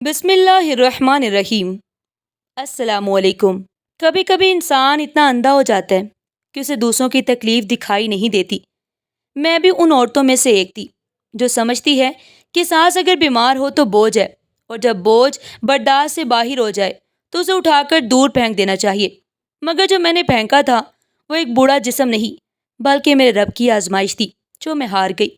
بسم اللہ الرحمن الرحیم۔ السلام علیکم۔ کبھی کبھی انسان اتنا اندھا ہو جاتا ہے کہ اسے دوسروں کی تکلیف دکھائی نہیں دیتی۔ میں بھی ان عورتوں میں سے ایک تھی جو سمجھتی ہے کہ سانس اگر بیمار ہو تو بوجھ ہے، اور جب بوجھ برداشت سے باہر ہو جائے تو اسے اٹھا کر دور پھینک دینا چاہیے۔ مگر جو میں نے پھینکا تھا وہ ایک بوڑھا جسم نہیں بلکہ میرے رب کی آزمائش تھی جو میں ہار گئی۔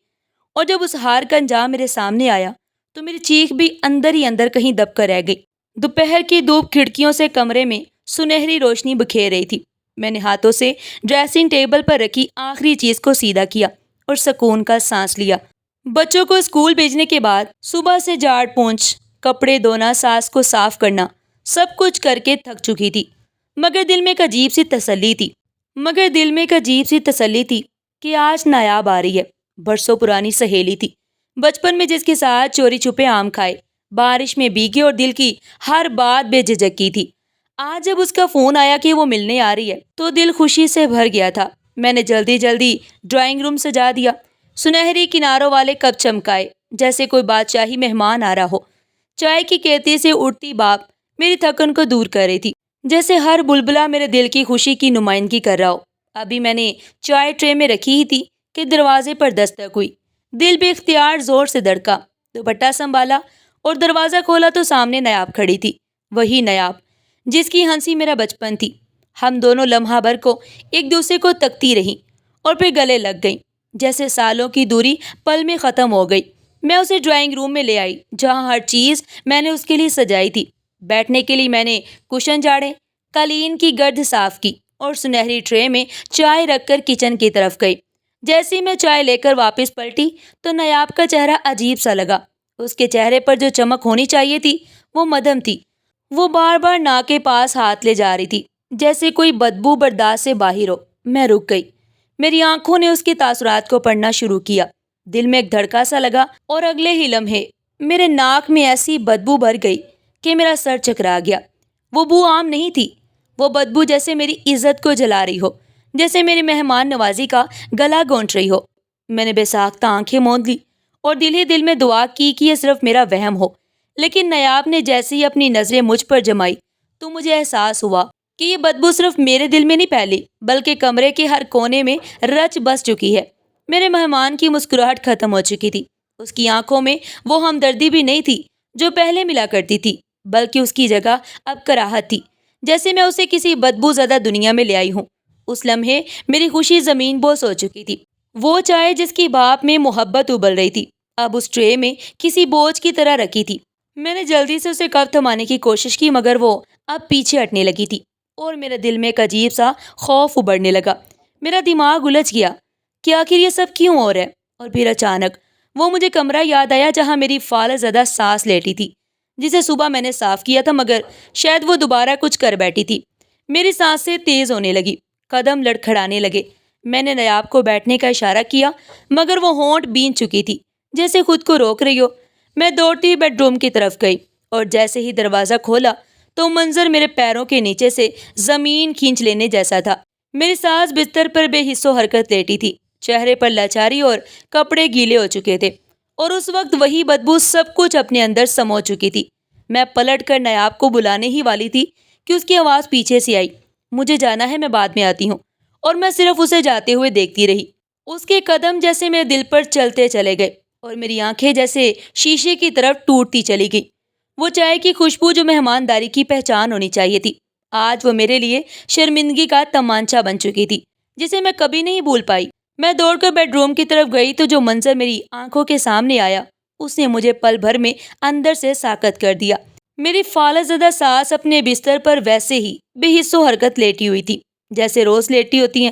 اور جب اس ہار کا انجام میرے سامنے آیا تو میری چیخ بھی اندر ہی اندر کہیں دب کر رہ گئی۔ دوپہر کی دھوپ کھڑکیوں سے کمرے میں سنہری روشنی بکھیر رہی تھی۔ میں نے ہاتھوں سے ڈریسنگ ٹیبل پر رکھی آخری چیز کو سیدھا کیا اور سکون کا سانس لیا۔ بچوں کو اسکول بھیجنے کے بعد صبح سے جھاڑ پونچھ، کپڑے دھونا، ساس کو صاف کرنا، سب کچھ کر کے تھک چکی تھی۔ مگر دل میں ایک عجیب سی تسلی تھی کہ آج نایاب آ رہی ہے۔ برسوں پرانی سہیلی تھی، بچپن میں جس کے ساتھ چوری چھپے آم کھائے، بارش میں بھیگے اور دل کی ہر بات بے جھجک کی تھی۔ آج جب اس کا فون آیا کہ وہ ملنے آ رہی ہے تو دل خوشی سے بھر گیا تھا۔ میں نے جلدی ڈرائنگ روم سجا دیا، سنہری کناروں والے کپ چمکائے جیسے کوئی بادشاہی مہمان آ رہا ہو۔ چائے کی کیتلی سے اٹھتی بھاپ میری تھکن کو دور کر رہی تھی، جیسے ہر بلبلہ میرے دل کی خوشی کی نمائندگی کر رہا ہو۔ ابھی میں نے چائے ٹرے میں رکھی ہی تھی کہ دروازے پر دستک ہوئی۔ دل بے اختیار زور سے دھڑکا، دوپٹہ سنبھالا اور دروازہ کھولا تو سامنے نیاب کھڑی تھی، وہی نیاب جس کی ہنسی میرا بچپن تھی۔ ہم دونوں لمحہ بھر کو ایک دوسرے کو تکتی رہیں اور پھر گلے لگ گئیں، جیسے سالوں کی دوری پل میں ختم ہو گئی۔ میں اسے ڈرائنگ روم میں لے آئی جہاں ہر چیز میں نے اس کے لیے سجائی تھی۔ بیٹھنے کے لیے میں نے کشن جھاڑے، قالین کی گرد صاف کی اور سنہری ٹرے میں چائے رکھ کر کچن کی طرف گئی۔ جیسے ہی میں چائے لے کر واپس پلٹی تو نیاب کا چہرہ عجیب سا لگا۔ اس کے چہرے پر جو چمک ہونی چاہیے تھی وہ مدھم تھی۔ وہ بار بار ناک کے پاس ہاتھ لے جا رہی تھی جیسے کوئی بدبو برداشت سے باہر ہو۔ میں رک گئی، میری آنکھوں نے اس کے تاثرات کو پڑھنا شروع کیا۔ دل میں ایک دھڑکا سا لگا اور اگلے ہی لمحے میرے ناک میں ایسی بدبو بھر گئی کہ میرا سر چکرا گیا۔ وہ بو عام نہیں تھی، وہ بدبو جیسے میری عزت کو جلا رہی ہو، جیسے میری مہمان نوازی کا گلا گونچ رہی ہو۔ میں نے بے ساختہ آنکھیں موند لی اور دل ہی دل میں دعا کی کہ یہ صرف میرا وہم ہو۔ لیکن نیاب نے جیسے ہی اپنی نظریں مجھ پر جمائی تو مجھے احساس ہوا کہ یہ بدبو صرف میرے دل میں نہیں پھیلی بلکہ کمرے کے ہر کونے میں رچ بس چکی ہے۔ میرے مہمان کی مسکراہٹ ختم ہو چکی تھی، اس کی آنکھوں میں وہ ہمدردی بھی نہیں تھی جو پہلے ملا کرتی تھی، بلکہ اس کی جگہ اب کراہت تھی، جیسے میں اسے کسی بدبو زدہ دنیا میں لے آئی ہوں۔ اس لمحے میری خوشی زمین بوس ہو چکی تھی۔ وہ چائے جس کی بھاپ میں محبت ابل رہی تھی اب اس ٹرے میں کسی بوجھ کی طرح رکھی تھی۔ میں نے جلدی سے اسے کپ تھمانے کی کوشش کی مگر وہ اب پیچھے ہٹنے لگی تھی اور میرے دل میں ایک عجیب سا خوف ابھرنے لگا۔ میرا دماغ الجھ گیا کہ آخر یہ سب کیوں ہو رہا ہے۔ اور پھر اچانک وہ مجھے کمرہ یاد آیا جہاں میری فالح زدہ ساس لیٹی تھی، جسے صبح میں نے صاف کیا تھا مگر شاید وہ دوبارہ کچھ کر بیٹھی تھی۔ میری سانسیں تیز ہونے لگی، قدم لڑکھڑانے لگے۔ میں نے نیاب کو بیٹھنے کا اشارہ کیا مگر وہ ہونٹ بین چکی تھی جیسے خود کو روک رہی ہو۔ میں دوڑتی بیڈ روم کی طرف گئی اور جیسے ہی دروازہ کھولا تو منظر میرے پیروں کے نیچے سے زمین کھینچ لینے جیسا تھا۔ میری ساس بستر پر بے حس و حرکت لیٹی تھی، چہرے پر لاچاری اور کپڑے گیلے ہو چکے تھے، اور اس وقت وہی بدبو سب کچھ اپنے اندر سمو چکی تھی۔ میں پلٹ کر نیاب کو بلانے ہی والی تھی کہ اس کی آواز پیچھے سے آئی، مجھے جانا ہے، میں بعد میں آتی ہوں۔ اور میں صرف اسے جاتے ہوئے دیکھتی رہی۔ اس کے قدم جیسے میرے دل پر چلتے چلے گئے اور میری آنکھیں جیسے شیشے کی طرف ٹوٹتی چلی گئی۔ وہ چائے کی خوشبو جو مہمانداری کی پہچان ہونی چاہیے تھی آج وہ میرے لیے شرمندگی کا تمانچہ بن چکی تھی جسے میں کبھی نہیں بھول پائی۔ میں دوڑ کر بیڈ روم کی طرف گئی تو جو منظر میری آنکھوں کے سامنے آیا اس نے مجھے پل بھر میں اندر سے ساکت کر دیا۔ میری فالح زدہ ساس اپنے بستر پر ویسے ہی بے حس و حرکت لیٹی ہوئی تھی جیسے روز لیٹی ہوتی ہیں،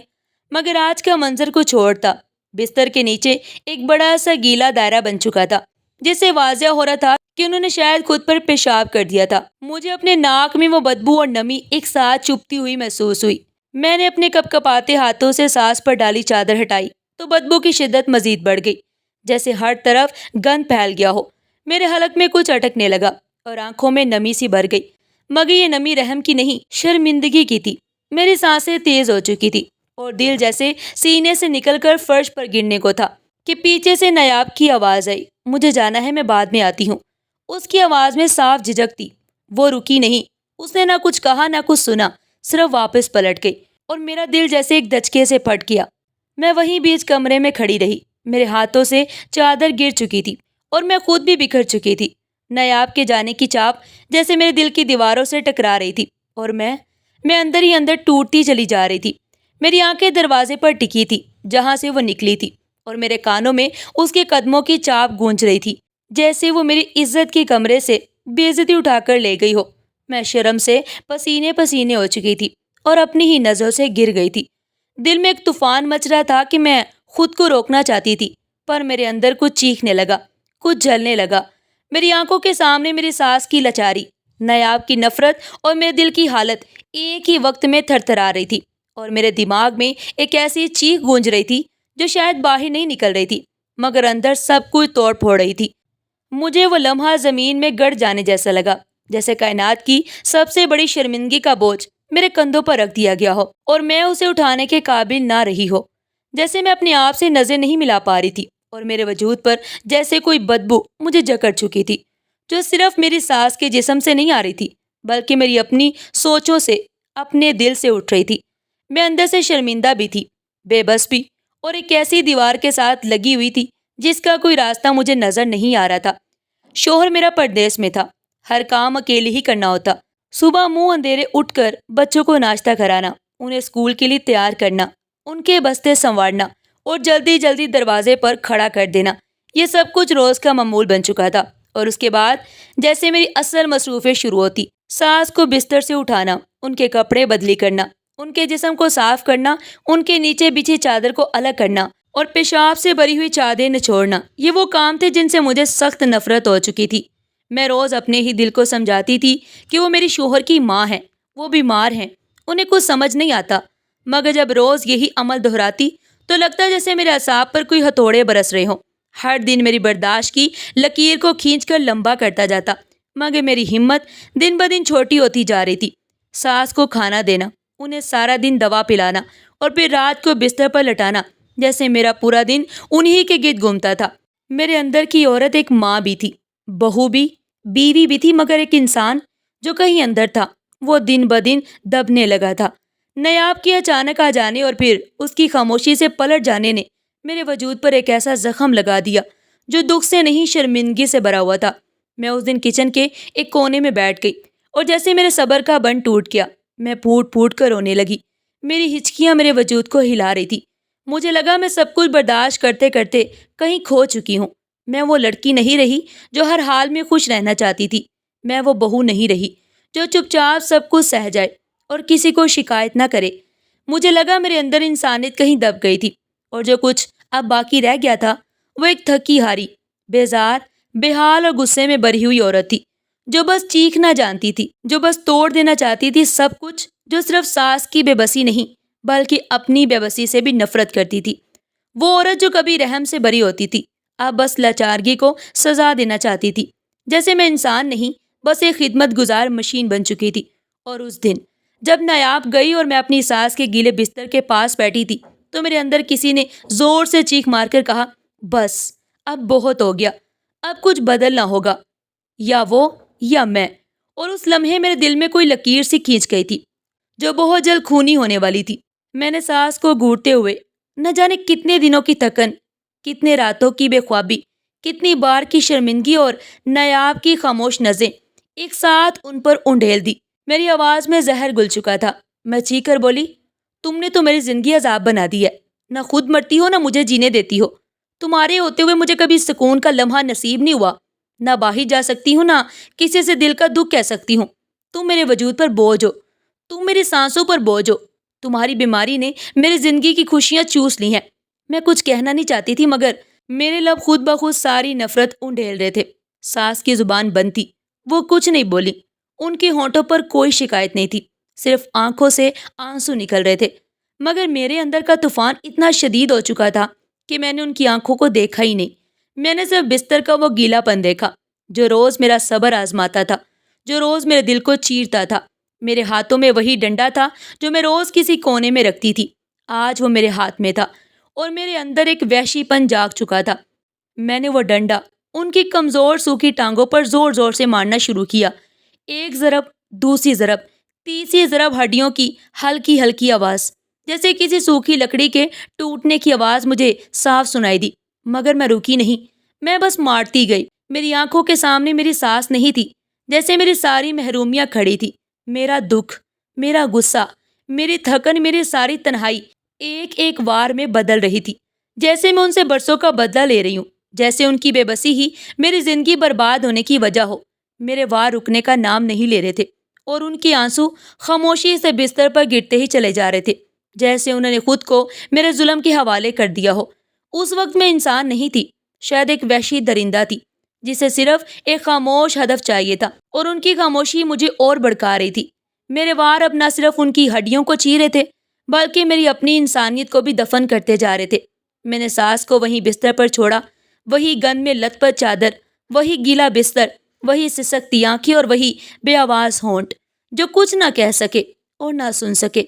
مگر آج کا منظر کچھ اور تھا۔ بستر کے نیچے ایک بڑا سا گیلا دائرہ بن چکا تھا جس سے واضح ہو رہا تھا کہ انہوں نے شاید خود پر پیشاب کر دیا تھا۔ مجھے اپنے ناک میں وہ بدبو اور نمی ایک ساتھ چپتی ہوئی محسوس ہوئی۔ میں نے اپنے کپ کپاتے ہاتھوں سے ساس پر ڈالی چادر ہٹائی تو بدبو کی شدت مزید بڑھ گئی، جیسے ہر طرف گند پھیل گیا ہو۔ میرے حلق میں کچھ اٹکنے لگا اور آنکھوں میں نمی سی بھر گئی، مگر یہ نمی رحم کی نہیں، شرمندگی کی تھی۔ میری سانسیں تیز ہو چکی تھی اور دل جیسے سینے سے نکل کر فرش پر گرنے کو تھا کہ پیچھے سے نیاب کی آواز آئی، مجھے جانا ہے، میں بعد میں آتی ہوں۔ اس کی آواز میں صاف جھجک تھی۔ وہ رکی نہیں، اس نے نہ کچھ کہا نہ کچھ سنا، صرف واپس پلٹ گئی اور میرا دل جیسے ایک دھچکے سے پھٹ گیا۔ میں وہیں بیچ کمرے میں کھڑی رہی، میرے ہاتھوں سے چادر گر چکی تھی اور میں خود بھی بکھر چکی تھی۔ نایاب کے جانے کی چاپ جیسے میرے دل کی دیواروں سے ٹکرا رہی تھی اور میں اندر ہی اندر ٹوٹتی چلی جا رہی تھی۔ میری آنکھیں دروازے پر ٹکی تھی جہاں سے وہ نکلی تھی اور میرے کانوں میں اس کے قدموں کی چاپ گونج رہی تھی، جیسے وہ میری عزت کے کمرے سے بے عزتی اٹھا کر لے گئی ہو۔ میں شرم سے پسینے پسینے ہو چکی تھی اور اپنی ہی نظروں سے گر گئی تھی۔ دل میں ایک طوفان مچ رہا تھا کہ میں خود کو روکنا چاہتی تھی، پر میرے اندر کچھ چیخنے لگا، کچھ جلنے لگا۔ میری آنکھوں کے سامنے میری ساس کی لاچاری، نایاب کی نفرت اور میرے دل کی حالت ایک ہی وقت میں تھر تھرا رہی تھی اور میرے دماغ میں ایک ایسی چیخ گونج رہی تھی جو شاید باہر نہیں نکل رہی تھی مگر اندر سب کچھ توڑ پھوڑ رہی تھی۔ مجھے وہ لمحہ زمین میں گڑ جانے جیسا لگا، جیسے کائنات کی سب سے بڑی شرمندگی کا بوجھ میرے کندھوں پر رکھ دیا گیا ہو اور میں اسے اٹھانے کے قابل نہ رہی ہو۔ جیسے میں اپنے آپ سے نظر نہیں ملا پا رہی تھی اور میرے وجود پر جیسے کوئی بدبو مجھے جکڑ چکی تھی، جو صرف میری ساس کے جسم سے نہیں آ رہی تھی بلکہ میری اپنی سوچوں سے، اپنے دل سے اٹھ رہی تھی۔ میں اندر سے شرمندہ بھی تھی، بے بس بھی، اور ایک ایسی دیوار کے ساتھ لگی ہوئی تھی جس کا کوئی راستہ مجھے نظر نہیں آ رہا تھا۔ شوہر میرا پردیس میں تھا، ہر کام اکیلے ہی کرنا ہوتا۔ صبح منہ اندھیرے اٹھ کر بچوں کو ناشتہ کرانا، انہیں اسکول کے لیے تیار کرنا، ان کے بستے سنوارنا اور جلدی جلدی دروازے پر کھڑا کر دینا، یہ سب کچھ روز کا معمول بن چکا تھا۔ اور اس کے بعد جیسے میری اصل مصروفیت شروع ہوتی، ساس کو بستر سے اٹھانا، ان کے کپڑے بدلی کرنا، ان کے جسم کو صاف کرنا، ان کے نیچے بچھی چادر کو الگ کرنا اور پیشاب سے بھری ہوئی چادر نچوڑنا۔ یہ وہ کام تھے جن سے مجھے سخت نفرت ہو چکی تھی۔ میں روز اپنے ہی دل کو سمجھاتی تھی کہ وہ میری شوہر کی ماں ہیں، وہ بیمار ہیں، انہیں کچھ سمجھ نہیں آتا، مگر جب روز یہی عمل دہراتی تو لگتا جیسے میرے اعصاب پر کوئی ہتھوڑے برس رہے ہوں۔ ہر دن میری برداشت کی لکیر کو کھینچ کر لمبا کرتا جاتا، مگر میری ہمت دن بدن چھوٹی ہوتی جا رہی تھی۔ ساس کو کھانا دینا، انہیں سارا دن دوا پلانا اور پھر رات کو بستر پر لٹانا، جیسے میرا پورا دن انہی کے گرد گھومتا تھا۔ میرے اندر کی عورت ایک ماں بھی تھی، بہو بھی، بیوی بھی تھی، مگر ایک انسان جو کہیں اندر تھا، وہ دن بدن دبنے لگا تھا۔ نایاب کے اچانک آ جانے اور پھر اس کی خاموشی سے پلٹ جانے نے میرے وجود پر ایک ایسا زخم لگا دیا جو دکھ سے نہیں شرمندگی سے بھرا ہوا تھا۔ میں اس دن کچن کے ایک کونے میں بیٹھ گئی اور جیسے میرے صبر کا بند ٹوٹ گیا، میں پھوٹ پھوٹ کر رونے لگی۔ میری ہچکیاں میرے وجود کو ہلا رہی تھی، مجھے لگا میں سب کچھ برداشت کرتے کرتے کہیں کھو چکی ہوں۔ میں وہ لڑکی نہیں رہی جو ہر حال میں خوش رہنا چاہتی تھی، میں وہ بہو نہیں رہی جو چپ چاپ سب کچھ سہ جائے اور کسی کو شکایت نہ کرے۔ مجھے لگا میرے اندر انسانیت کہیں دب گئی تھی اور جو کچھ اب باقی رہ گیا تھا وہ ایک تھکی ہاری، بیزار، بے حال اور غصے میں بھری ہوئی عورت تھی، جو بس چیخنا جانتی تھی، جو بس توڑ دینا چاہتی تھی سب کچھ، جو صرف ساس کی بے بسی نہیں بلکہ اپنی بے بسی سے بھی نفرت کرتی تھی۔ وہ عورت جو کبھی رحم سے بری ہوتی تھی اب بس لاچارگی کو سزا دینا چاہتی تھی، جیسے میں انسان نہیں بس ایک خدمت گزار مشین بن چکی تھی۔ اور اس دن جب نایاب گئی اور میں اپنی ساس کے گیلے بستر کے پاس بیٹھی تھی تو میرے اندر کسی نے زور سے چیخ مار کر کہا، بس اب بہت ہو گیا، اب کچھ بدلنا ہوگا، یا وہ یا میں۔ اور اس لمحے میرے دل میں کوئی لکیر سی کھینچ گئی تھی جو بہت جلد خونی ہونے والی تھی۔ میں نے ساس کو گھورتے ہوئے نہ جانے کتنے دنوں کی تھکن، کتنے راتوں کی بے خوابی، کتنی بار کی شرمندگی اور نایاب کی خاموش نظریں ایک ساتھ ان پر انڈھیل دی۔ میری آواز میں زہر گل چکا تھا، میں چیخ کر بولی، تم نے تو میری زندگی عذاب بنا دی ہے، نہ خود مرتی ہو نہ مجھے جینے دیتی ہو۔ تمہارے ہوتے ہوئے مجھے کبھی سکون کا لمحہ نصیب نہیں ہوا، نہ باہر جا سکتی ہوں، نہ کسی سے دل کا دکھ کہہ سکتی ہوں۔ تم میرے وجود پر بوجھ ہو، تم میری سانسوں پر بوجھ ہو، تمہاری بیماری نے میری زندگی کی خوشیاں چوس لی ہیں۔ میں کچھ کہنا نہیں چاہتی تھی مگر میرے لب خود بخود ساری نفرت انڈھیل رہے تھے۔ ساس کی زبان بند تھی، وہ کچھ نہیں بولی، ان کے ہونٹوں پر کوئی شکایت نہیں تھی، صرف آنکھوں سے آنسو نکل رہے تھے۔ مگر میرے اندر کا طوفان اتنا شدید ہو چکا تھا کہ میں نے ان کی آنکھوں کو دیکھا ہی نہیں، میں نے صرف بستر کا وہ گیلا پن دیکھا جو روز میرا صبر آزماتا تھا، جو روز میرے دل کو چیرتا تھا۔ میرے ہاتھوں میں وہی ڈنڈا تھا جو میں روز کسی کونے میں رکھتی تھی، آج وہ میرے ہاتھ میں تھا اور میرے اندر ایک وحشی پن جاگ چکا تھا۔ میں نے وہ ڈنڈا ان کی کمزور سوکھی ٹانگوں پر زور زور سے مارنا شروع کیا۔ ایک ضرب، دوسری ضرب، تیسری ضرب، ہڈیوں کی ہلکی ہلکی آواز جیسے کسی سوکھی لکڑی کے ٹوٹنے کی آواز مجھے صاف سنائی دی، مگر میں رکی نہیں۔ میں بس مارتی گئی۔ میری آنکھوں کے سامنے میری ساس نہیں تھی، جیسے میری ساری محرومیاں کھڑی تھی۔ میرا دکھ، میرا غصہ، میری تھکن، میری ساری تنہائی ایک ایک وار میں بدل رہی تھی، جیسے میں ان سے برسوں کا بدلہ لے رہی ہوں، جیسے ان کی بے بسی ہی میری زندگی برباد ہونے کی وجہ ہو۔ میرے وار رکنے کا نام نہیں لے رہے تھے، اور ان کے آنسو خاموشی سے بستر پر گرتے ہی چلے جا رہے تھے، جیسے انہوں نے خود کو میرے ظلم کے حوالے کر دیا ہو۔ اس وقت میں انسان نہیں تھی، شاید ایک وحشی درندہ تھی، جسے صرف ایک خاموش ہدف چاہیے تھا، اور ان کی خاموشی مجھے اور بھڑکا رہی تھی۔ میرے وار اب نہ صرف ان کی ہڈیوں کو چیر رہے تھے، بلکہ میری اپنی انسانیت کو بھی دفن کرتے جا رہے تھے۔ میں نے ساس کو وہیں بستر پر چھوڑا، وہی گند میں لت پت چادر، وہی گیلا بستر، وہی سسکتی آنکھیں اور وہی بے آواز ہونٹ جو کچھ نہ کہہ سکے اور نہ سن سکے۔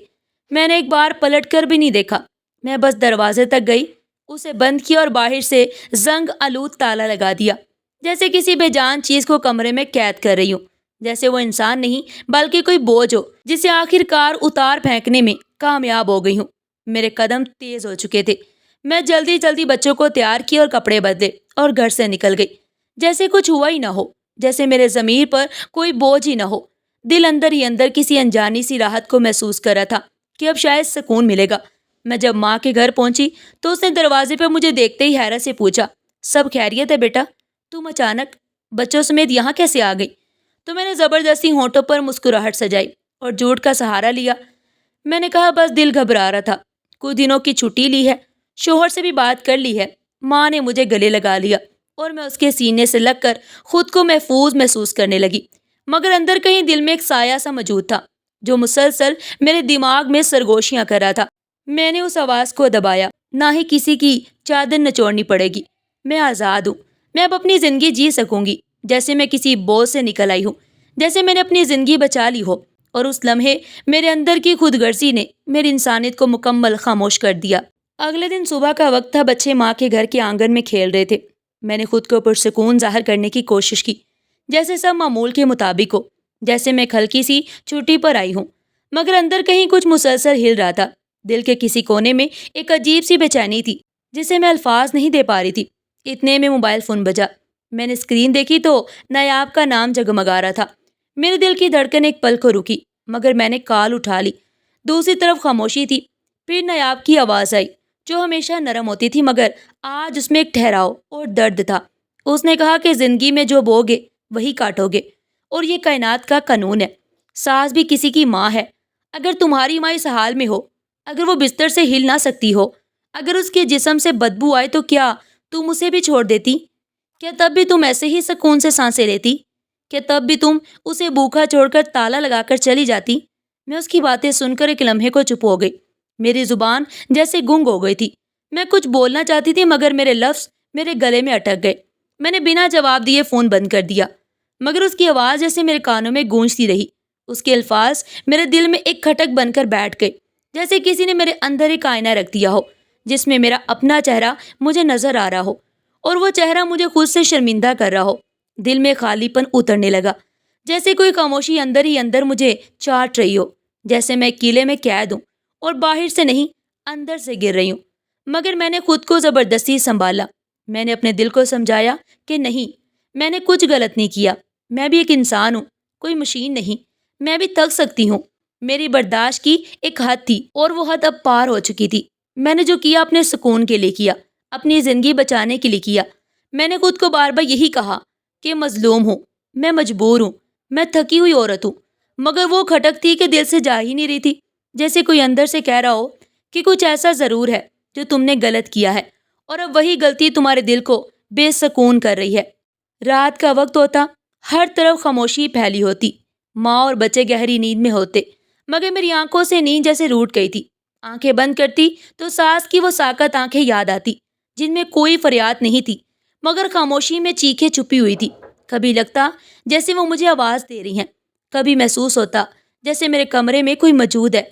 میں نے ایک بار پلٹ کر بھی نہیں دیکھا، میں بس دروازے تک گئی، اسے بند کیا اور باہر سے زنگ آلود تالا لگا دیا، جیسے کسی بے جان چیز کو کمرے میں قید کر رہی ہوں، جیسے وہ انسان نہیں بلکہ کوئی بوجھ ہو جسے آخر کار اتار پھینکنے میں کامیاب ہو گئی ہوں۔ میرے قدم تیز ہو چکے تھے، میں جلدی جلدی بچوں کو تیار کیا اور کپڑے بدلے اور گھر سے نکل گئی، جیسے کچھ ہوا ہی نہ ہو، جیسے میرے ضمیر پر کوئی بوجھ ہی نہ ہو۔ دل اندر ہی اندر کسی انجانی سی راحت کو محسوس کر رہا تھا کہ اب شاید سکون ملے گا۔ میں جب ماں کے گھر پہنچی تو اس نے دروازے پہ مجھے دیکھتے ہی حیرت سے پوچھا، سب خیریت ہے بیٹا؟ تم اچانک بچوں سمیت یہاں کیسے آ گئی؟ تو میں نے زبردستی ہونٹوں پر مسکراہٹ سجائی اور جھوٹ کا سہارا لیا۔ میں نے کہا بس دل گھبرا رہا تھا، کچھ دنوں کی چھٹی لی ہے، شوہر سے بھی بات کر لی ہے۔ ماں نے مجھے گلے لگا لیا اور میں اس کے سینے سے لگ کر خود کو محفوظ محسوس کرنے لگی، مگر اندر کہیں دل میں ایک سایہ سا موجود تھا جو مسلسل میرے دماغ میں سرگوشیاں کر رہا تھا۔ میں نے اس آواز کو دبایا، نہ ہی کسی کی چادر نچوڑنی پڑے گی، میں آزاد ہوں، میں اب اپنی زندگی جی سکوں گی جیسے میں کسی بوجھ سے نکل آئی ہوں، جیسے میں نے اپنی زندگی بچا لی ہو۔ اور اس لمحے میرے اندر کی خود غرضی نے میری انسانیت کو مکمل خاموش کر دیا۔ اگلے دن صبح کا وقت تھا، بچے ماں کے گھر کے آنگن میں کھیل رہے تھے۔ میں نے خود کو پرسکون ظاہر کرنے کی کوشش کی، جیسے سب معمول کے مطابق ہو، جیسے میں ایک ہلکی سی چھٹی پر آئی ہوں، مگر اندر کہیں کچھ مسلسل ہل رہا تھا۔ دل کے کسی کونے میں ایک عجیب سی بے چینی تھی جسے میں الفاظ نہیں دے پا رہی تھی۔ اتنے میں موبائل فون بجا۔ میں نے اسکرین دیکھی تو نایاب کا نام جگمگا رہا تھا۔ میرے دل کی دھڑکن ایک پل کو رکی، مگر میں نے کال اٹھا لی۔ دوسری طرف خاموشی تھی۔ پھر نایاب کی آواز آئی جو ہمیشہ نرم ہوتی تھی، مگر آج اس میں ایک ٹھہراؤ اور درد تھا۔ اس نے کہا کہ زندگی میں جو بوگے وہی کاٹو گے، اور یہ کائنات کا قانون ہے۔ ساس بھی کسی کی ماں ہے۔ اگر تمہاری ماں اس حال میں ہو، اگر وہ بستر سے ہل نہ سکتی ہو، اگر اس کے جسم سے بدبو آئے، تو کیا تم اسے بھی چھوڑ دیتی؟ کیا تب بھی تم ایسے ہی سکون سے سانسیں لیتی؟ کیا تب بھی تم اسے بھوکا چھوڑ کر تالا لگا کر چلی جاتی؟ میں اس کی باتیں سن کر ایک لمحے کو چپ ہو گئی۔ میری زبان جیسے گنگ ہو گئی تھی۔ میں کچھ بولنا چاہتی تھی، مگر میرے لفظ میرے گلے میں اٹک گئے۔ میں نے بنا جواب دیے فون بند کر دیا، مگر اس کی آواز جیسے میرے کانوں میں گونجتی رہی۔ اس کے الفاظ میرے دل میں ایک کھٹک بن کر بیٹھ گئے، جیسے کسی نے میرے اندر ایک آئینہ رکھ دیا ہو جس میں میرا اپنا چہرہ مجھے نظر آ رہا ہو، اور وہ چہرہ مجھے خود سے شرمندہ کر رہا ہو۔ دل میں خالی پن اترنے لگا، جیسے کوئی خاموشی اندر ہی اندر مجھے چاٹ رہی ہو، جیسے میں قلعے میں قید ہوں اور باہر سے نہیں اندر سے گر رہی ہوں۔ مگر میں نے خود کو زبردستی سنبھالا۔ میں نے اپنے دل کو سمجھایا کہ نہیں، میں نے کچھ غلط نہیں کیا، میں بھی ایک انسان ہوں، کوئی مشین نہیں، میں بھی تھک سکتی ہوں۔ میری برداشت کی ایک حد تھی اور وہ حد اب پار ہو چکی تھی۔ میں نے جو کیا اپنے سکون کے لیے کیا، اپنی زندگی بچانے کے لیے کیا۔ میں نے خود کو بار بار یہی کہا کہ مظلوم ہوں، میں مجبور ہوں، میں تھکی ہوئی عورت ہوں، مگر وہ کھٹک تھی کہ دل سے جا ہی نہیں رہی تھی، جیسے کوئی اندر سے کہہ رہا ہو کہ کچھ ایسا ضرور ہے جو تم نے غلط کیا ہے، اور اب وہی غلطی تمہارے دل کو بے سکون کر رہی ہے۔ رات کا وقت ہوتا، ہر طرف خاموشی پھیلی ہوتی، ماں اور بچے گہری نیند میں ہوتے، مگر میری آنکھوں سے نیند جیسے روٹ گئی تھی۔ آنکھیں بند کرتی تو ساس کی وہ ساکت آنکھیں یاد آتی جن میں کوئی فریاد نہیں تھی، مگر خاموشی میں چیخیں چھپی ہوئی تھی۔ کبھی لگتا جیسے وہ مجھے آواز دے رہی ہیں، کبھی محسوس ہوتا جیسے میرے کمرے میں کوئی موجود ہے۔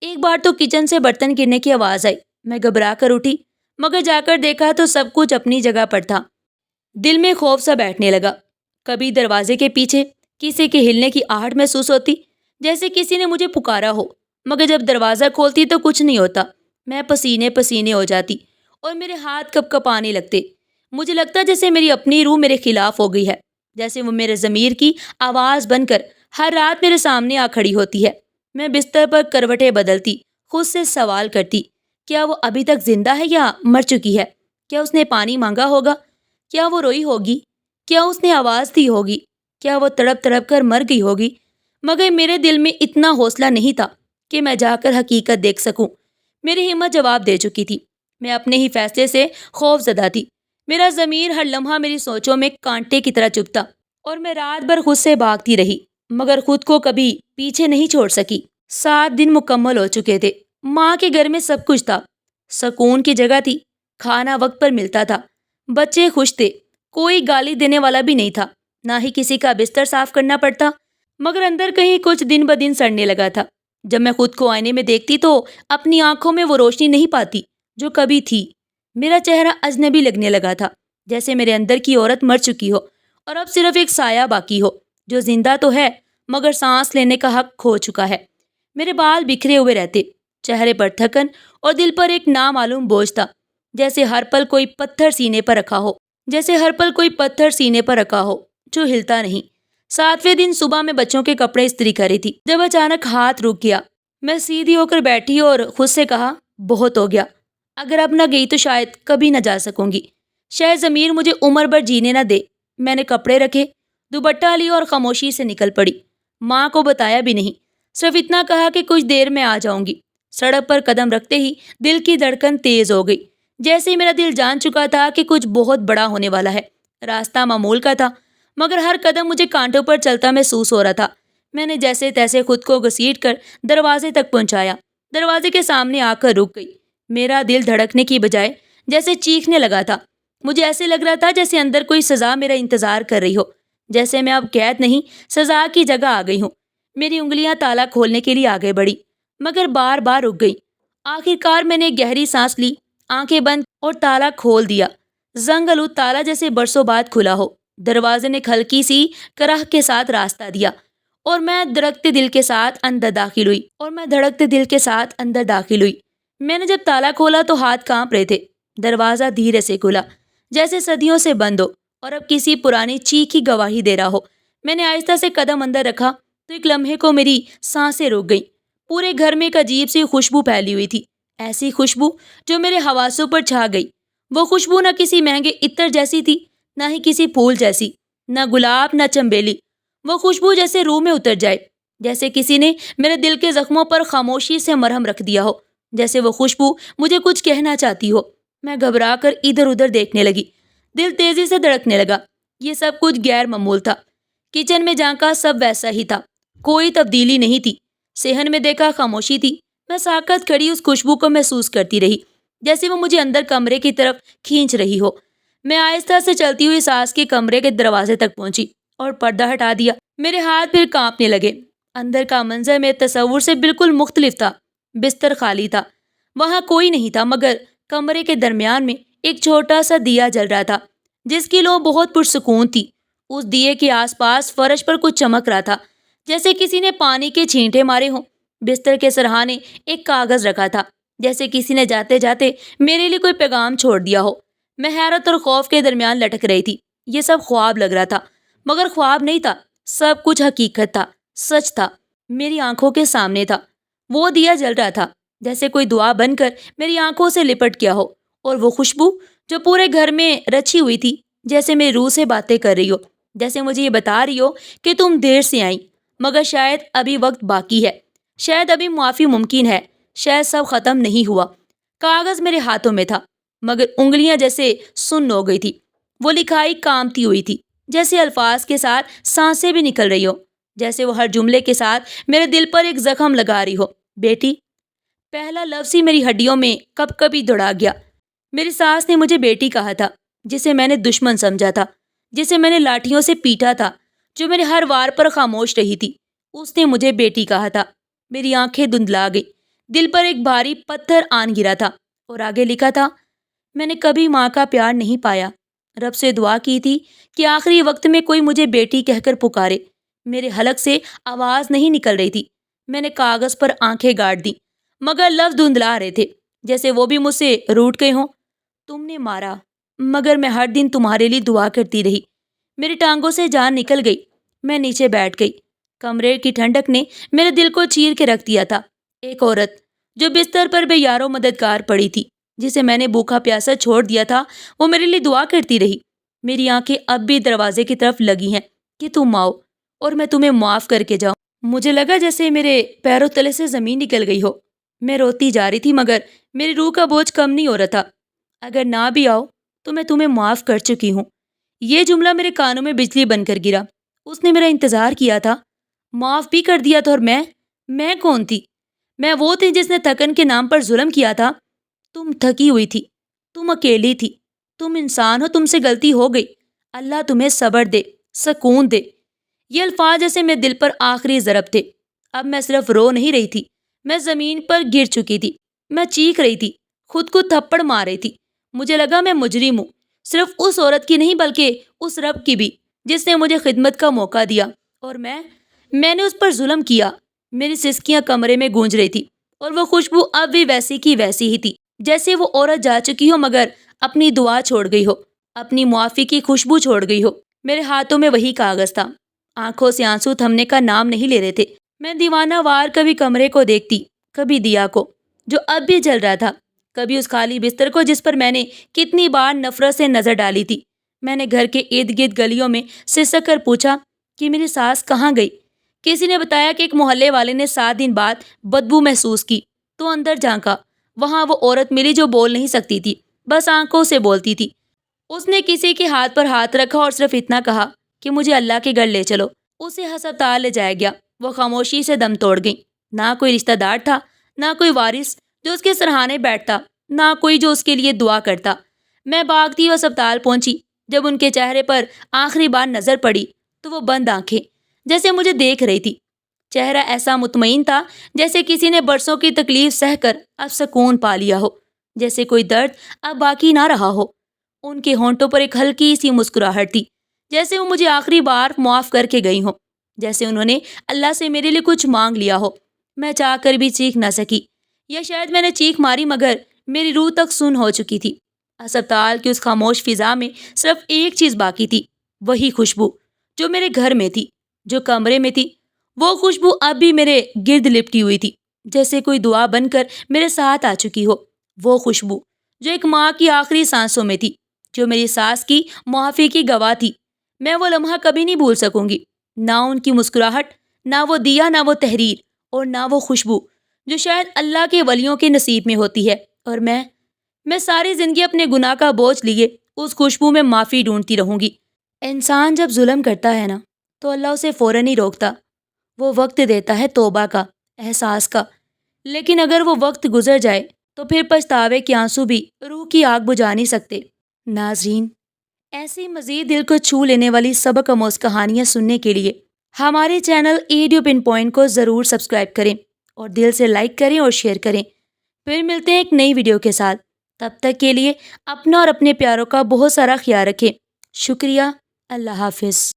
ایک بار تو کچن سے برتن گرنے کی آواز آئی، میں گھبرا کر اٹھی، مگر جا کر دیکھا تو سب کچھ اپنی جگہ پر تھا۔ دل میں خوف سا بیٹھنے لگا۔ کبھی دروازے کے پیچھے کسی کے ہلنے کی آہٹ محسوس ہوتی، جیسے کسی نے مجھے پکارا ہو، مگر جب دروازہ کھولتی تو کچھ نہیں ہوتا۔ میں پسینے پسینے ہو جاتی اور میرے ہاتھ کپ کپانے لگتے۔ مجھے لگتا جیسے میری اپنی روح میرے خلاف ہو گئی ہے، جیسے وہ میرے ضمیر کی آواز بن کر ہر رات میرے سامنے آ کھڑی ہوتی ہے۔ میں بستر پر کروٹیں بدلتی، خود سے سوال کرتی، کیا وہ ابھی تک زندہ ہے یا مر چکی ہے؟ کیا اس نے پانی مانگا ہوگا؟ کیا وہ روئی ہوگی؟ کیا اس نے آواز دی ہوگی؟ کیا وہ تڑپ تڑپ کر مر گئی ہوگی؟ مگر میرے دل میں اتنا حوصلہ نہیں تھا کہ میں جا کر حقیقت دیکھ سکوں۔ میری ہمت جواب دے چکی تھی۔ میں اپنے ہی فیصلے سے خوف زدہ تھی۔ میرا ضمیر ہر لمحہ میری سوچوں میں کانٹے کی طرح چبھتا اور میں رات بھر خود سے بھاگتی رہی، مگر خود کو کبھی پیچھے نہیں چھوڑ سکی۔ 7 دن مکمل ہو چکے تھے۔ ماں کے گھر میں سب کچھ تھا، سکون کی جگہ تھی، کھانا وقت پر ملتا تھا، بچے خوش تھے، کوئی گالی دینے والا بھی نہیں تھا، نہ ہی کسی کا بستر صاف کرنا پڑتا۔ مگر اندر کہیں کچھ دن بدن سڑنے لگا تھا۔ جب میں خود کو آئینے میں دیکھتی تو اپنی آنکھوں میں وہ روشنی نہیں پاتی جو کبھی تھی۔ میرا چہرہ اجنبی لگنے لگا تھا، جیسے میرے اندر کی عورت مر چکی ہو اور اب صرف ایک سایہ باقی ہو جو زندہ تو ہے مگر سانس لینے کا حق کھو چکا ہے۔ میرے بال بکھرے ہوئے رہتے، چہرے پر تھکن اور دل پر ایک نامعلوم بوجھ تھا، جیسے ہر پل کوئی پتھر سینے پر رکھا ہو جو ہلتا نہیں۔ 7ویں دن صبح میں بچوں کے کپڑے استری کر رہی تھی جب اچانک ہاتھ رک گیا۔ میں سیدھی ہو کر بیٹھی اور خود سے کہا، بہت ہو گیا، اگر اب نہ گئی تو شاید کبھی نہ جا سکوں گی، شاید ضمیر مجھے عمر بھر جینے نہ دے۔ میں نے کپڑے رکھے، دوپٹہ لی اور خاموشی سے نکل پڑی۔ ماں کو بتایا بھی نہیں، صرف اتنا کہا کہ کچھ دیر میں آ جاؤں گی۔ سڑک پر قدم رکھتے ہی دل کی دھڑکن تیز ہو گئی، جیسے میرا دل جان چکا تھا کہ کچھ بہت بڑا ہونے والا ہے۔ راستہ معمول کا تھا، مگر ہر قدم مجھے کانٹوں پر چلتا محسوس ہو رہا تھا۔ میں نے جیسے تیسے خود کو گھسیٹ کر دروازے تک پہنچایا۔ دروازے کے سامنے آ کر رک گئی۔ میرا دل دھڑکنے کی بجائے جیسے چیخنے لگا تھا۔ مجھے ایسے لگ رہا تھا جیسے اندر کوئی سزا میرا انتظار کر رہی ہو، جیسے میں اب قید نہیں، سزا کی جگہ آ گئی ہوں۔ میری انگلیاں تالا کھولنے کے لیے آگے بڑھی، مگر بار بار رک گئی۔ آخر کار میں نے گہری سانس لی، آنکھیں بند اور تالا کھول دیا۔ زنگ آلود تالا جیسے برسوں بعد کھلا ہو۔ دروازے نے ہلکی سی کرہ کے ساتھ راستہ دیا اور میں دھڑکتے دل کے ساتھ اندر داخل ہوئی۔ میں نے جب تالا کھولا تو ہاتھ کانپ رہے تھے۔ دروازہ دھیرے سے کھلا، جیسے صدیوں سے بند ہو اور اب کسی پرانی چیخ کی گواہی دے رہا ہو۔ میں نے آہستہ سے قدم اندر رکھا تو ایک لمحے کو میری سانسیں رک گئیں۔ پورے گھر میں ایک عجیب سی خوشبو پھیلی ہوئی تھی، ایسی خوشبو جو میرے حواسوں پر چھا گئی۔ وہ خوشبو نہ کسی مہنگے عطر جیسی تھی، نہ ہی کسی پھول جیسی، نہ گلاب نہ چنبیلی۔ وہ خوشبو جیسے روح میں اتر جائے، جیسے کسی نے میرے دل کے زخموں پر خاموشی سے مرہم رکھ دیا ہو، جیسے وہ خوشبو مجھے کچھ کہنا چاہتی ہو۔ میں گھبرا کر ادھر ادھر دیکھنے لگی، دل تیزی سے دھڑکنے لگا۔ یہ سب کچھ غیر معمول تھا۔ کچن میں جھانکا سب ویسا ہی تھا، کوئی تبدیلی نہیں تھی۔ صحن میں دیکھا خاموشی تھی۔ میں ساکت کھڑی اس خوشبو کو محسوس کرتی رہی، جیسے وہ مجھے اندر کمرے کی طرف کھینچ رہی ہو۔ میں آہستہ سے چلتی ہوئی ساس کے کمرے کے دروازے تک پہنچی اور پردہ ہٹا دیا۔ میرے ہاتھ پھر کانپنے لگے۔ اندر کا منظر میرے تصور سے بالکل مختلف تھا۔ بستر خالی تھا، وہاں کوئی نہیں تھا، مگر کمرے کے درمیان میں ایک چھوٹا سا دیا جل رہا تھا جس کی لو بہت پرسکون تھی۔ اس دیے کے آس پاس فرش پر کچھ چمک رہا تھا، جیسے کسی نے پانی کے چھینٹے مارے ہوں۔ بستر کے سرہانے ایک کاغذ رکھا تھا، جیسے کسی نے جاتے جاتے میرے لیے کوئی پیغام چھوڑ دیا ہو۔ میں حیرت اور خوف کے درمیان لٹک رہی تھی۔ یہ سب خواب لگ رہا تھا، مگر خواب نہیں تھا، سب کچھ حقیقت تھا، سچ تھا، میری آنکھوں کے سامنے تھا۔ وہ دیا جل رہا تھا، جیسے کوئی دعا بن کر میری آنکھوں سے لپٹ گیا ہو، اور وہ خوشبو جو پورے گھر میں رچھی ہوئی تھی، جیسے میری روح سے باتیں کر رہی ہو، جیسے مجھے یہ بتا رہی ہو کہ تم دیر سے آئیں، مگر شاید ابھی وقت باقی ہے، شاید ابھی معافی ممکن ہے، شاید سب ختم نہیں ہوا۔ کاغذ میرے ہاتھوں میں تھا، مگر انگلیاں جیسے سن ہو گئی تھی۔ وہ لکھائی کامتی ہوئی تھی، جیسے الفاظ کے ساتھ سانسیں بھی نکل رہی ہو، جیسے وہ ہر جملے کے ساتھ میرے دل پر ایک زخم لگا رہی ہو۔ بیٹی، پہلا لفظ ہی میری ہڈیوں میں کب کبھی دوڑا گیا۔ میری ساس نے مجھے بیٹی کہا تھا، جسے میں نے دشمن سمجھا تھا، جسے میں نے لاٹھیوں سے پیٹا تھا، جو میرے ہر وار پر خاموش رہی تھی۔ اس نے مجھے بیٹی کہا تھا۔ میری آنکھیں دھندلا گئی، دل پر ایک بھاری پتھر آن گرا تھا، اور آگے لکھا تھا، میں نے کبھی ماں کا پیار نہیں پایا، رب سے دعا کی تھی کہ آخری وقت میں کوئی مجھے بیٹی کہہ کر پکارے۔ میرے حلق سے آواز نہیں نکل رہی تھی۔ میں نے کاغذ پر آنکھیں گاڑ دیں، مگر لفظ دھندلا رہے تھے، جیسے وہ بھی مجھ سے روٹھ گئے ہوں۔ تم نے مارا، مگر میں ہر دن تمہارے لیے دعا کرتی رہی۔ میری ٹانگوں سے جان نکل گئی۔ میں نیچے بیٹھ گئی۔ کمرے کی ٹھنڈک نے میرے دل کو چیر کے رکھ دیا تھا۔ ایک عورت جو بستر پر بے یار و مددگار پڑی تھی، جسے میں نے بھوکا پیاسا چھوڑ دیا تھا، وہ میرے لیے دعا کرتی رہی۔ میری آنکھیں اب بھی دروازے کی طرف لگی ہیں کہ تم آؤ اور میں تمہیں معاف کر کے جاؤں۔ مجھے لگا جیسے میرے پیروں تلے سے زمین نکل گئی ہو۔ میں روتی جا رہی تھی، مگر میری روح کا بوجھ کم نہیں ہو رہا تھا۔ اگر نہ بھی آؤ تو میں تمہیں معاف کر چکی ہوں۔ یہ جملہ میرے کانوں میں بجلی بن کر گرا۔ اس نے میرا انتظار کیا تھا، معاف بھی کر دیا تھا، اور میں کون تھی؟ میں وہ تھی جس نے تھکن کے نام پر ظلم کیا تھا۔ تم تھکی ہوئی تھی، تم اکیلی تھی، تم انسان ہو، تم سے غلطی ہو گئی۔ اللہ تمہیں صبر دے، سکون دے۔ یہ الفاظ جیسے میرے دل پر آخری ضرب تھے۔ اب میں صرف رو نہیں رہی تھی، میں زمین پر گر چکی تھی۔ میں چیخ رہی تھی، خود کو تھپڑ مار رہی تھی۔ مجھے لگا میں مجرم ہوں، صرف اس عورت کی نہیں بلکہ اس رب کی بھی، جس نے مجھے خدمت کا موقع دیا، اور میں نے اس پر ظلم کیا۔ میری سسکیاں کمرے میں گونج رہی تھی، اور وہ خوشبو اب بھی ویسی کی ویسی ہی تھی، جیسے وہ عورت جا چکی ہو مگر اپنی دعا چھوڑ گئی ہو، اپنی معافی کی خوشبو چھوڑ گئی ہو۔ میرے ہاتھوں میں وہی کاغذ تھا، آنکھوں سے آنسو تھمنے کا نام نہیں لے رہے تھے۔ میں دیوانہ وار کبھی کمرے کو دیکھتی، کبھی دیا کو جو اب بھی جل رہا تھا، کبھی اس خالی بستر کو جس پر میں نے کتنی بار نفرت سے نظر ڈالی تھی۔ میں نے گھر کے ارد گرد گلیوں میں سسک کر پوچھا کہ میری ساس کہاں گئی۔ کسی نے بتایا کہ ایک محلے والے نے 7 دن بعد بدبو محسوس کی، تو اندر جھانکا۔ وہاں وہ عورت ملی جو بول نہیں سکتی تھی، بس آنکھوں سے بولتی تھی۔ اس نے کسی کے ہاتھ پر ہاتھ رکھا اور صرف اتنا کہا کہ مجھے اللہ کے گھر لے چلو۔ اسے ہسپتال لے جایا گیا۔ وہ خاموشی سے دم توڑ گئی۔ نہ کوئی رشتہ دار تھا، نہ کوئی وارث جو اس کے سرہانے بیٹھتا، نہ کوئی جو اس کے لیے دعا کرتا۔ میں بھاگتی ہوئی ہسپتال پہنچی۔ جب ان کے چہرے پر آخری بار نظر پڑی تو وہ بند آنکھیں جیسے مجھے دیکھ رہی تھی۔ چہرہ ایسا مطمئن تھا جیسے کسی نے برسوں کی تکلیف سہ کر اب سکون پا لیا ہو، جیسے کوئی درد اب باقی نہ رہا ہو۔ ان کے ہونٹوں پر ایک ہلکی سی مسکراہٹ تھی، جیسے وہ مجھے آخری بار معاف کر کے گئی ہوں، جیسے انہوں نے اللہ سے میرے لیے کچھ مانگ لیا ہو۔ میں چاہ کر بھی چیخ نہ سکی، یا شاید میں نے چیخ ماری مگر میری روح تک سن ہو چکی تھی۔ ہسپتال کی اس خاموش فضا میں صرف ایک چیز باقی تھی، وہی خوشبو جو میرے گھر میں تھی، جو کمرے میں تھی۔ وہ خوشبو اب بھی میرے گرد لپٹی ہوئی تھی، جیسے کوئی دعا بن کر میرے ساتھ آ چکی ہو۔ وہ خوشبو جو ایک ماں کی آخری سانسوں میں تھی، جو میری ساس کی معافی کی گواہ تھی۔ میں وہ لمحہ کبھی نہیں بھول سکوں گی، نہ ان کی مسکراہٹ، نہ وہ دیا، نہ وہ تحریر، اور نہ وہ خوشبو جو شاید اللہ کے ولیوں کے نصیب میں ہوتی ہے۔ اور میں ساری زندگی اپنے گناہ کا بوجھ لیے اس خوشبو میں معافی ڈھونڈتی رہوں گی۔ انسان جب ظلم کرتا ہے نا، تو اللہ اسے فوراً ہی روکتا، وہ وقت دیتا ہے توبہ کا، احساس کا۔ لیکن اگر وہ وقت گزر جائے تو پھر پچھتاوے کے آنسو بھی روح کی آگ بجھا نہیں سکتے۔ ناظرین، ایسی مزید دل کو چھو لینے والی سبق آموز کہانیاں سننے کے لیے ہمارے چینل ایڈیو پن پوائنٹ کو ضرور سبسکرائب کریں، اور دل سے لائک کریں اور شیئر کریں۔ پھر ملتے ہیں ایک نئی ویڈیو کے ساتھ۔ تب تک کے لیے اپنا اور اپنے پیاروں کا بہت سارا خیال رکھیں۔ شکریہ۔ اللہ حافظ۔